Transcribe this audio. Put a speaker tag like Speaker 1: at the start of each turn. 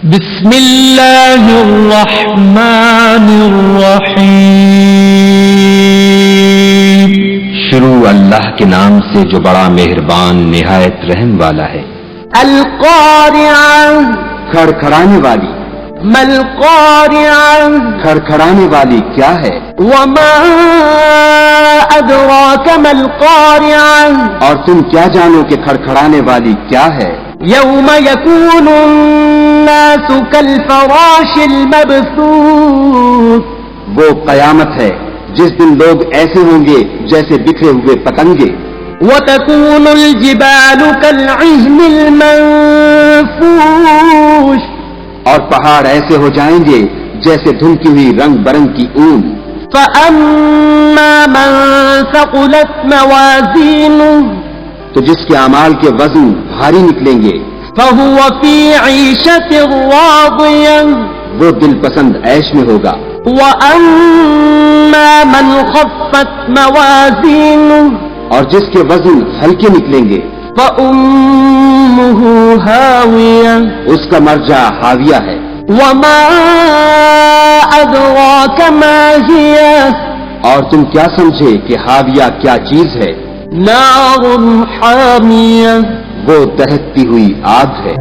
Speaker 1: بسم اللہ الرحمن الرحیم،
Speaker 2: شروع اللہ کے نام سے جو بڑا مہربان نہایت رحم والا ہے۔
Speaker 1: القارعہ،
Speaker 2: کھڑکھڑانے والی۔
Speaker 1: مالقارعہ،
Speaker 2: کھڑکھڑانے والی کیا ہے؟
Speaker 1: وما ادراک مالقارعہ،
Speaker 2: اور تم کیا جانو کہ کھڑکھڑانے والی کیا ہے؟
Speaker 1: یوم یکون الناس کالفراش المبثوث،
Speaker 2: وہ قیامت ہے جس دن لوگ ایسے ہوں گے جیسے بکھرے ہوئے پتنگے،
Speaker 1: وتكون الجبال كالعهن المنفوش،
Speaker 2: اور پہاڑ ایسے ہو جائیں گے جیسے دھمکی ہوئی رنگ برنگ کی اون۔
Speaker 1: فأما من ثقلت موازينه،
Speaker 2: تو جس کے اعمال کے وزن بھاری نکلیں گے،
Speaker 1: فهو في عيشة راضية،
Speaker 2: وہ دل پسند عیش میں ہوگا۔
Speaker 1: وأما من خفت موازينه،
Speaker 2: اور جس کے وزن ہلکے نکلیں گے،
Speaker 1: فأمه هاوية،
Speaker 2: اس کا مرجع حاویہ ہے۔
Speaker 1: وما أدراك ما هي،
Speaker 2: اور تم کیا سمجھے کہ حاویہ کیا چیز ہے؟
Speaker 1: نار حامية،
Speaker 2: وہ دہکتی ہوئی آگ ہے۔